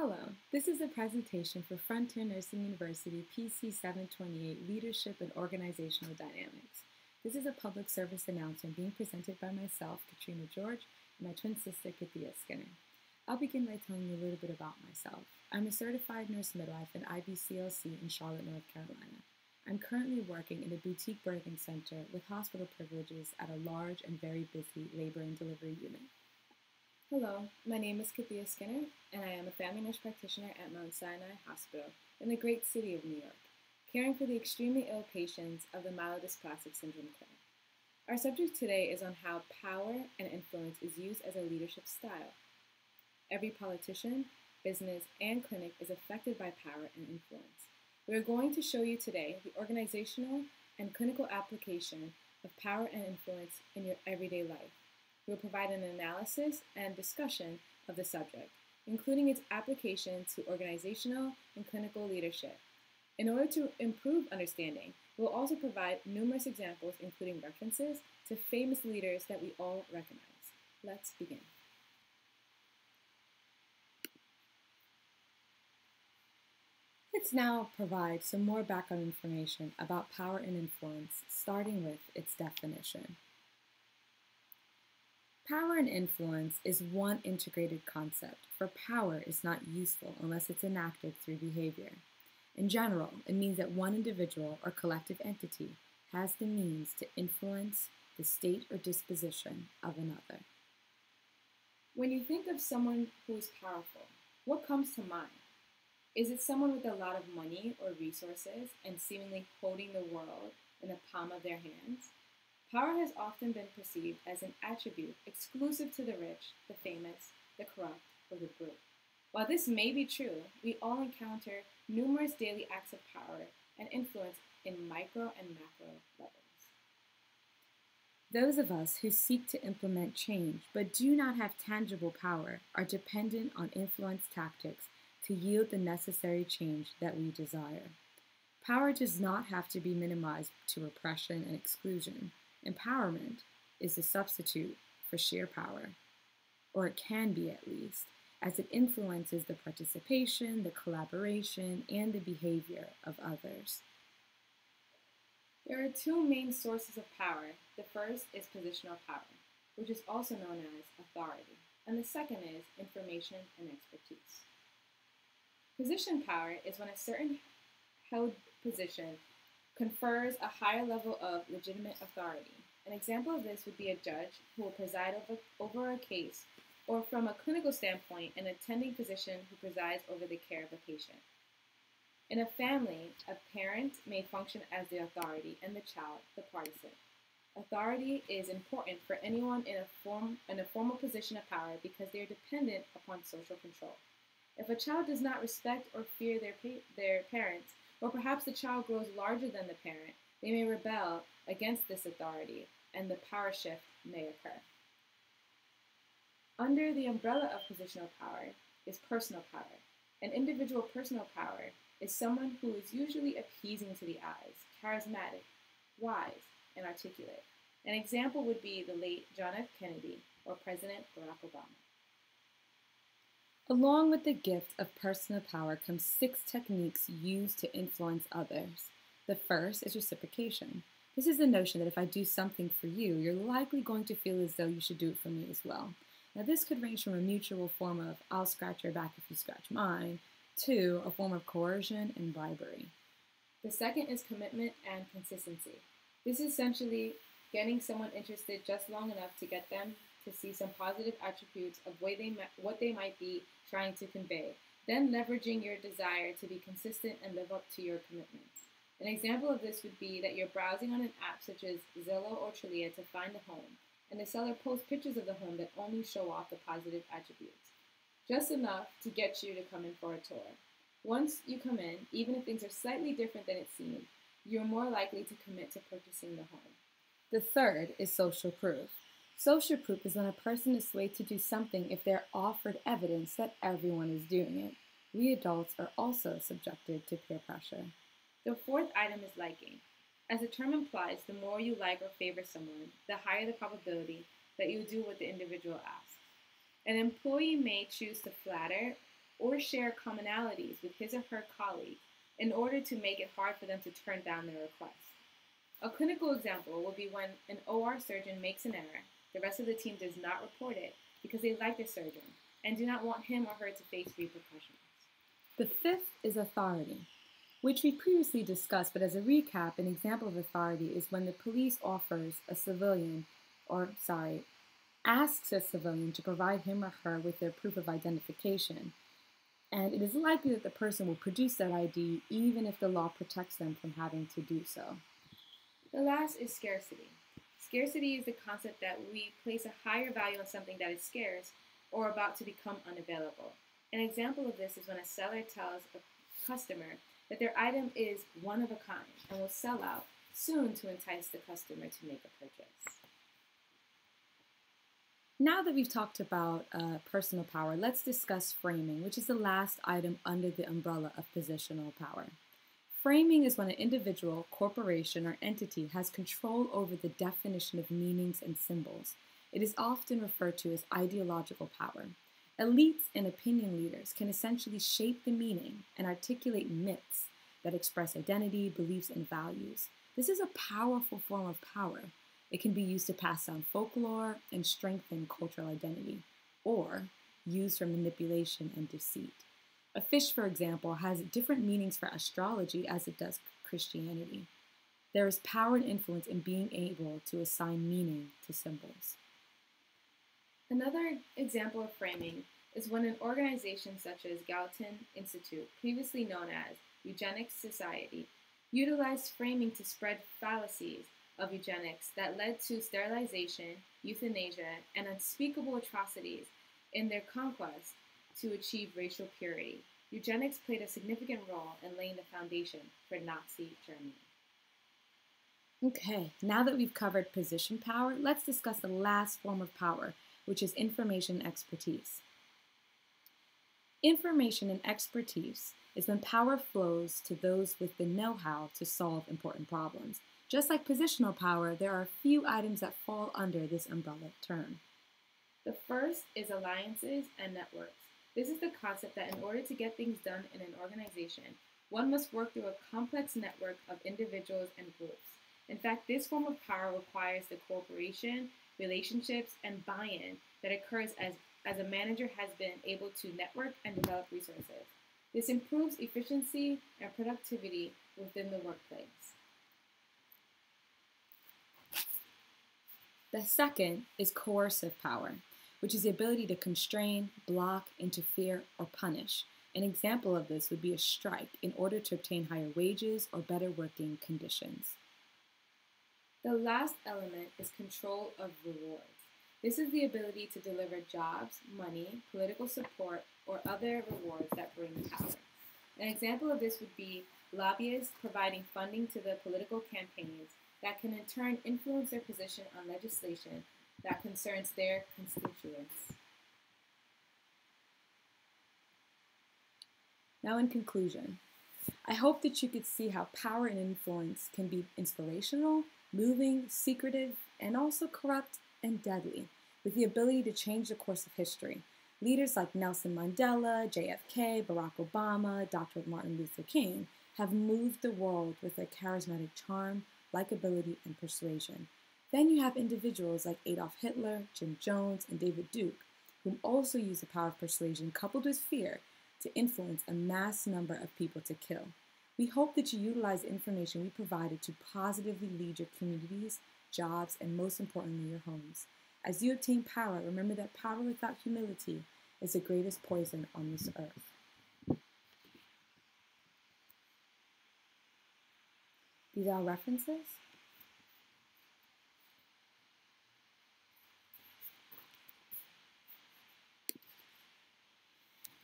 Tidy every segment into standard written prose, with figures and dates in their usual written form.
Hello, this is a presentation for Frontier Nursing University PC728 Leadership and Organizational Dynamics. This is a public service announcement being presented by myself, Katrina George, and my twin sister, Kathia Skinner. I'll begin by telling you a little bit about myself. I'm a certified nurse midwife in IBCLC in Charlotte, North Carolina. I'm currently working in a boutique birthing center with hospital privileges at a large and very busy labor and delivery unit. Hello, my name is Kathia Skinner, and I am a family nurse practitioner at Mount Sinai Hospital in the great city of New York, caring for the extremely ill patients of the myelodysplastic syndrome clinic. Our subject today is on how power and influence is used as a leadership style. Every politician, business, and clinic is affected by power and influence. We are going to show you today the organizational and clinical application of power and influence in your everyday life. We will provide an analysis and discussion of the subject, including its application to organizational and clinical leadership. In order to improve understanding, we will also provide numerous examples, including references to famous leaders that we all recognize. Let's begin. Let's now provide some more background information about power and influence, starting with its definition. Power and influence is one integrated concept, for power is not useful unless it's enacted through behavior. In general, it means that one individual or collective entity has the means to influence the state or disposition of another. When you think of someone who is powerful, what comes to mind? Is it someone with a lot of money or resources and seemingly holding the world in the palm of their hands? Power has often been perceived as an attribute exclusive to the rich, the famous, the corrupt, or the brute. While this may be true, we all encounter numerous daily acts of power and influence in micro and macro levels. Those of us who seek to implement change but do not have tangible power are dependent on influence tactics to yield the necessary change that we desire. Power does not have to be minimized to oppression and exclusion. Empowerment is a substitute for sheer power, or it can be at least, as it influences the participation, the collaboration, and the behavior of others. There are two main sources of power. The first is positional power, which is also known as authority, and the second is information and expertise. Position power is when a certain held position confers a higher level of legitimate authority. An example of this would be a judge who will preside over a case, or from a clinical standpoint, an attending physician who presides over the care of a patient. In a family, a parent may function as the authority and the child the partisan. Authority is important for anyone in a formal position of power because they are dependent upon social control. If a child does not respect or fear their parents, or perhaps the child grows larger than the parent, they may rebel against this authority, and the power shift may occur. Under the umbrella of positional power is personal power. An individual personal power is someone who is usually appeasing to the eyes, charismatic, wise, and articulate. An example would be the late John F. Kennedy or President Barack Obama. Along with the gift of personal power comes 6 techniques used to influence others. The first is reciprocation. This is the notion that if I do something for you, you're likely going to feel as though you should do it for me as well. Now, this could range from a mutual form of I'll scratch your back if you scratch mine, to a form of coercion and bribery. The second is commitment and consistency. This is essentially getting someone interested just long enough to get them to see some positive attributes of what they might be trying to convey, then leveraging your desire to be consistent and live up to your commitments. An example of this would be that you're browsing on an app such as Zillow or Trulia to find a home, and the seller posts pictures of the home that only show off the positive attributes, just enough to get you to come in for a tour. Once you come in, even if things are slightly different than it seemed, you're more likely to commit to purchasing the home. The third is social proof. Social proof is when a person is swayed to do something if they're offered evidence that everyone is doing it. We adults are also subjected to peer pressure. The fourth item is liking. As the term implies, the more you like or favor someone, the higher the probability that you do what the individual asks. An employee may choose to flatter or share commonalities with his or her colleagues in order to make it hard for them to turn down their request. A clinical example will be when an OR surgeon makes an error. The rest of the team does not report it because they like the surgeon and do not want him or her to face repercussions. The fifth is authority, which we previously discussed, but as a recap, an example of authority is when the police asks a civilian to provide him or her with their proof of identification, and it is likely that the person will produce that ID even if the law protects them from having to do so. The last is scarcity. Scarcity is the concept that we place a higher value on something that is scarce or about to become unavailable. An example of this is when a seller tells a customer that their item is one of a kind and will sell out soon to entice the customer to make a purchase. Now that we've talked about personal power, let's discuss framing, which is the last item under the umbrella of positional power. Framing is when an individual, corporation, or entity has control over the definition of meanings and symbols. It is often referred to as ideological power. Elites and opinion leaders can essentially shape the meaning and articulate myths that express identity, beliefs, and values. This is a powerful form of power. It can be used to pass down folklore and strengthen cultural identity, or used for manipulation and deceit. A fish, for example, has different meanings for astrology as it does Christianity. There is power and influence in being able to assign meaning to symbols. Another example of framing is when an organization such as Gallatin Institute, previously known as Eugenics Society, utilized framing to spread fallacies of eugenics that led to sterilization, euthanasia, and unspeakable atrocities in their conquest to achieve racial purity. Eugenics played a significant role in laying the foundation for Nazi Germany. Okay, now that we've covered position power, let's discuss the last form of power, which is information expertise. Information and expertise is when power flows to those with the know-how to solve important problems. Just like positional power, there are a few items that fall under this umbrella term. The first is alliances and networks. This is the concept that in order to get things done in an organization, one must work through a complex network of individuals and groups. In fact, this form of power requires the cooperation, relationships, and buy-in that occurs as a manager has been able to network and develop resources. This improves efficiency and productivity within the workplace. The second is coercive power, which is the ability to constrain, block, interfere, or punish. An example of this would be a strike in order to obtain higher wages or better working conditions. The last element is control of rewards. This is the ability to deliver jobs, money, political support, or other rewards that bring power. An example of this would be lobbyists providing funding to the political campaigns that can in turn influence their position on legislation that concerns their constituents. Now, in conclusion, I hope that you could see how power and influence can be inspirational, moving, secretive, and also corrupt and deadly, with the ability to change the course of history. Leaders like Nelson Mandela, JFK, Barack Obama, Dr. Martin Luther King have moved the world with their charismatic charm, likability, and persuasion. Then you have individuals like Adolf Hitler, Jim Jones, and David Duke, whom also use the power of persuasion coupled with fear to influence a mass number of people to kill. We hope that you utilize the information we provided to positively lead your communities, jobs, and most importantly, your homes. As you obtain power, remember that power without humility is the greatest poison on this earth. These are references.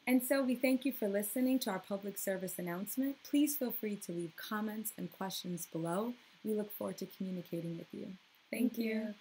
And so we thank you for listening to our public service announcement. Please feel free to leave comments and questions below. We look forward to communicating with you. Thank you.